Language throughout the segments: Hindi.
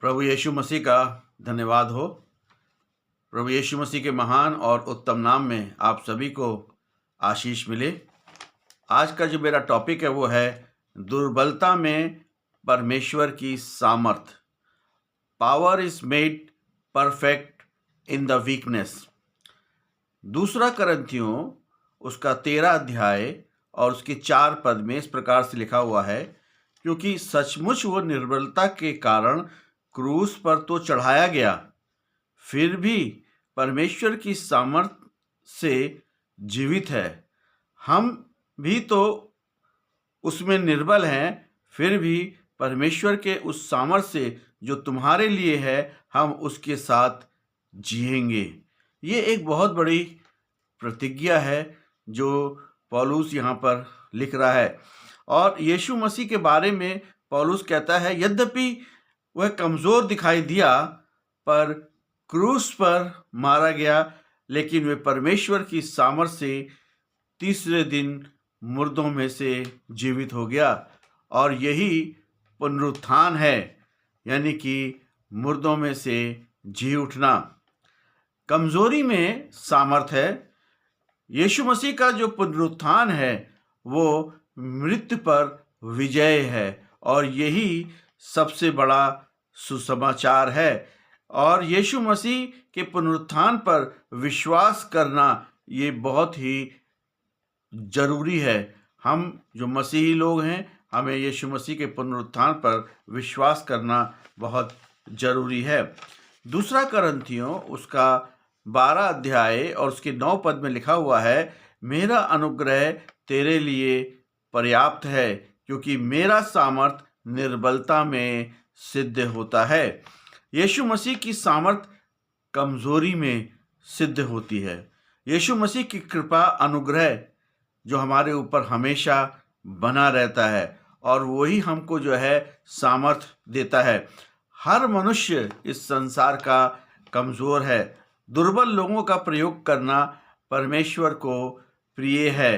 प्रभु यीशु मसीह का धन्यवाद हो। प्रभु यीशु मसीह के महान और उत्तम नाम में आप सभी को आशीष मिले। आज का जो मेरा टॉपिक है वो है दुर्बलता में परमेश्वर की सामर्थ। Power is made perfect in the weakness. दूसरा करंथियों उसका 13 अध्याय और उसके 4 पद में इस प्रकार से लिखा हुआ है, क्योंकि सचमुच वो निर्बलता के कारण क्रूस पर तो चढ़ाया गया, फिर भी परमेश्वर की सामर्थ से जीवित है। हम भी तो उसमें निर्बल हैं, फिर भी परमेश्वर के उस सामर्थ से जो तुम्हारे लिए है, हम उसके साथ जिएंगे। ये एक बहुत बड़ी प्रतिज्ञा है जो पौलुस यहाँ पर लिख रहा है। और यीशु मसीह के बारे में पौलुस कहता है, यद्यपि वह कमज़ोर दिखाई दिया पर क्रूस पर मारा गया, लेकिन वह परमेश्वर की सामर्थ से तीसरे दिन मुर्दों में से जीवित हो गया। और यही पुनरुत्थान है, यानी कि मुर्दों में से जी उठना। कमज़ोरी में सामर्थ है। यीशु मसीह का जो पुनरुत्थान है वो मृत्यु पर विजय है, और यही सबसे बड़ा सुसमाचार है। और यीशु मसीह के पुनरुत्थान पर विश्वास करना ये बहुत ही जरूरी है। हम जो मसीही लोग हैं, हमें यीशु मसीह के पुनरुत्थान पर विश्वास करना बहुत जरूरी है। दूसरा करंथियों उसका 12 अध्याय और उसके 9 पद में लिखा हुआ है, मेरा अनुग्रह तेरे लिए पर्याप्त है, क्योंकि मेरा सामर्थ निर्बलता में सिद्ध होता है। यीशु मसीह की सामर्थ कमजोरी में सिद्ध होती है। यीशु मसीह की कृपा अनुग्रह जो हमारे ऊपर हमेशा बना रहता है, और वही हमको जो है सामर्थ देता है। हर मनुष्य इस संसार का कमजोर है। दुर्बल लोगों का प्रयोग करना परमेश्वर को प्रिय है।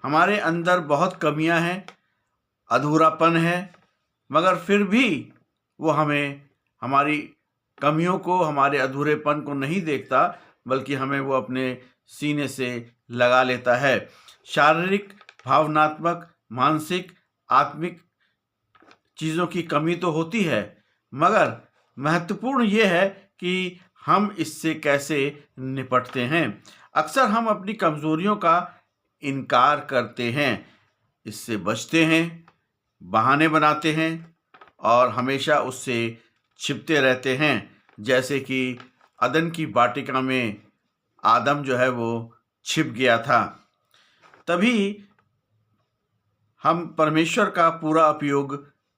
हमारे अंदर बहुत कमियां हैं, अधूरापन है, मगर फिर भी वो हमें हमारी कमियों को, हमारे अधूरेपन को नहीं देखता, बल्कि हमें वो अपने सीने से लगा लेता है। शारीरिक, भावनात्मक, मानसिक, आत्मिक चीज़ों की कमी तो होती है, मगर महत्वपूर्ण ये है कि हम इससे कैसे निपटते हैं। अक्सर हम अपनी कमजोरियों का इनकार करते हैं, इससे बचते हैं, बहाने बनाते हैं और हमेशा उससे छिपते रहते हैं। जैसे कि अदन की वाटिका में आदम जो है वो छिप गया था। तभी हम परमेश्वर का पूरा उपयोग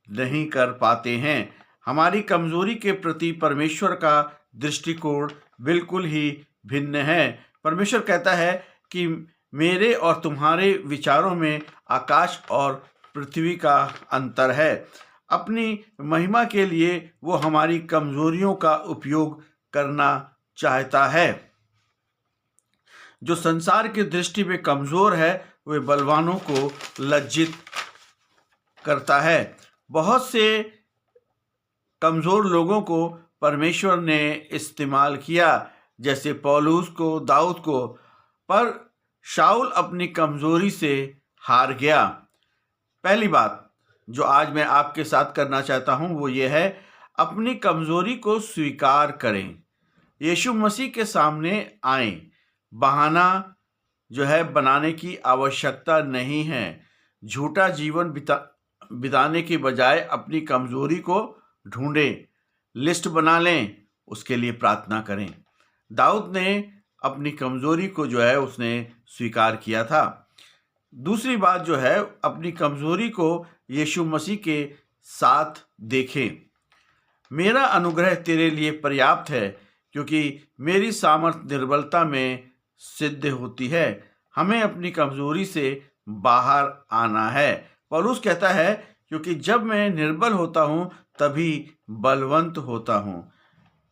नहीं कर पाते हैं। हमारी कमजोरी के प्रति परमेश्वर का दृष्टिकोण बिल्कुल ही भिन्न है। परमेश्वर कहता है कि मेरे और तुम्हारे विचारों में आकाश और पृथ्वी का अंतर है। अपनी महिमा के लिए वो हमारी कमजोरियों का उपयोग करना चाहता है। जो संसार की दृष्टि में कमजोर है, वे बलवानों को लज्जित करता है। बहुत से कमजोर लोगों को परमेश्वर ने इस्तेमाल किया, जैसे पौलुस को, दाऊद को, पर शाऊल अपनी कमजोरी से हार गया। पहली बात जो आज मैं आपके साथ करना चाहता हूं वो ये है, अपनी कमजोरी को स्वीकार करें, यीशु मसीह के सामने आएं। बहाना जो है बनाने की आवश्यकता नहीं है। झूठा जीवन बिताने के बजाय अपनी कमजोरी को ढूंढें, लिस्ट बना लें, उसके लिए प्रार्थना करें। दाऊद ने अपनी कमजोरी को जो है उसने स्वीकार किया था। दूसरी बात जो है, अपनी कमजोरी को यीशु मसीह के साथ देखें। मेरा अनुग्रह तेरे लिए पर्याप्त है, क्योंकि मेरी सामर्थ निर्बलता में सिद्ध होती है। हमें अपनी कमजोरी से बाहर आना है। पौलुस कहता है, क्योंकि जब मैं निर्बल होता हूं तभी बलवंत होता हूं।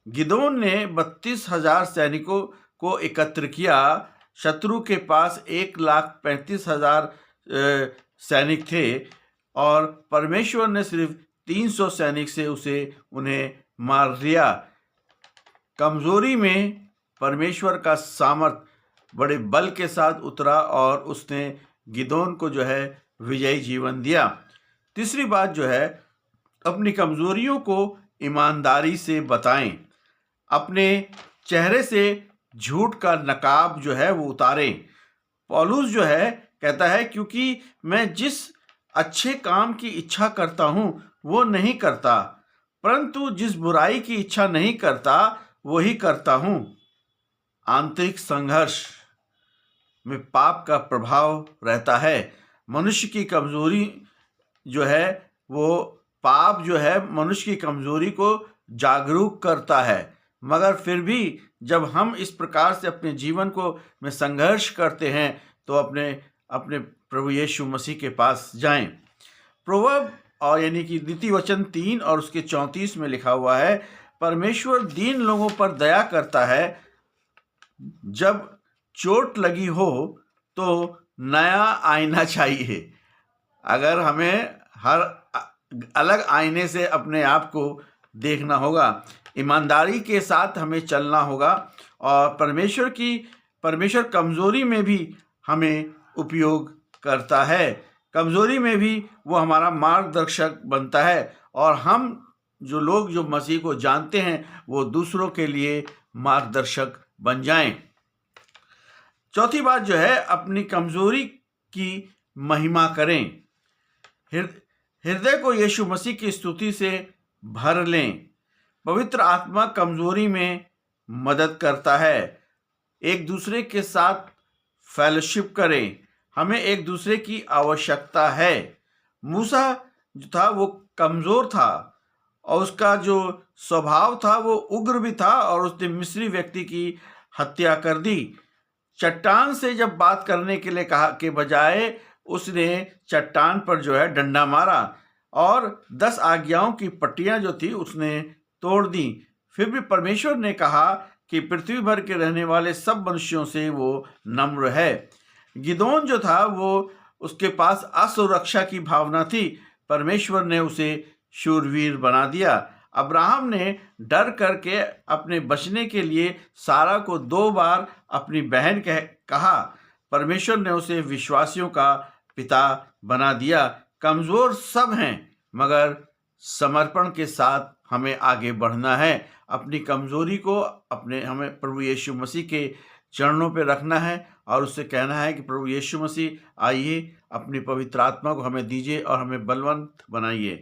गिदोन ने 32,000 सैनिकों को एकत्र किया। शत्रु के पास 1,35,000 सैनिक थे, और परमेश्वर ने सिर्फ 300 सैनिक से उन्हें मार दिया। कमजोरी में परमेश्वर का सामर्थ बड़े बल के साथ उतरा और उसने गिदोन को जो है विजयी जीवन दिया। तीसरी बात जो है, अपनी कमजोरियों को ईमानदारी से बताएं। अपने चेहरे से झूठ का नकाब जो है वो उतारें। पौलुस जो है कहता है, क्योंकि मैं जिस अच्छे काम की इच्छा करता हूं वो नहीं करता, परंतु जिस बुराई की इच्छा नहीं करता वही करता हूं। आंतरिक संघर्ष में पाप का प्रभाव रहता है। मनुष्य की कमजोरी जो है वो, पाप जो है मनुष्य की कमजोरी को जागरूक करता है। मगर फिर भी जब हम इस प्रकार से अपने जीवन को में संघर्ष करते हैं तो अपने अपने प्रभु यीशु मसीह के पास जाएं। प्रोवर्ब और यानी कि नीति वचन 3 और उसके 34 में लिखा हुआ है, परमेश्वर दीन लोगों पर दया करता है। जब चोट लगी हो तो नया आईना चाहिए। अगर हमें हर अलग आईने से अपने आप को देखना होगा, ईमानदारी के साथ हमें चलना होगा और परमेश्वर कमजोरी में भी हमें उपयोग करता है। कमजोरी में भी वो हमारा मार्गदर्शक बनता है और हम जो मसीह को जानते हैं वो दूसरों के लिए मार्गदर्शक बन जाएं। चौथी बात जो है, अपनी कमजोरी की महिमा करें। हृदय को यीशु मसीह की स्तुति से भर लें। पवित्र आत्मा कमजोरी में मदद करता है। एक दूसरे के साथ फेलोशिप करें। हमें एक दूसरे की आवश्यकता है। मूसा जो था वो कमजोर था और उसका जो स्वभाव था वो उग्र भी था और उसने मिस्री व्यक्ति की हत्या कर दी। चट्टान से जब बात करने के लिए कहा के बजाय उसने चट्टान पर जो है डंडा मारा और 10 आज्ञाओं की पट्टियां जो थी उसने तोड़ दी। फिर भी परमेश्वर ने कहा कि पृथ्वी भर के रहने वाले सब मनुष्यों से वो नम्र है। गिदोन जो था वो उसके पास असुरक्षा की भावना थी, परमेश्वर ने उसे शूरवीर बना दिया। अब्राहम ने डर करके अपने बचने के लिए सारा को 2 बार अपनी बहन कहा, परमेश्वर ने उसे विश्वासियों का पिता बना दिया। कमजोर सब हैं मगर समर्पण के साथ हमें आगे बढ़ना है। अपनी कमजोरी को हमें प्रभु यीशु मसीह के चरणों पे रखना है और उससे कहना है कि प्रभु यीशु मसीह आइए, अपनी पवित्र आत्मा को हमें दीजिए और हमें बलवंत बनाइए।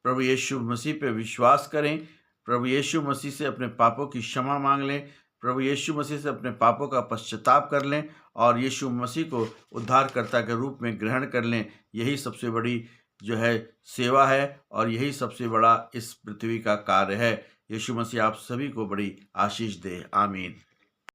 प्रभु यीशु मसीह पे विश्वास करें। प्रभु यीशु मसीह से अपने पापों की क्षमा मांग लें। प्रभु यीशु मसीह से अपने पापों का पश्चाताप कर लें और यीशु मसीह को उद्धारकर्ता के रूप में ग्रहण कर लें। यही सबसे बड़ी जो है सेवा है और यही सबसे बड़ा इस पृथ्वी का कार्य है। यीशु मसीह आप सभी को बड़ी आशीष दे। आमीन।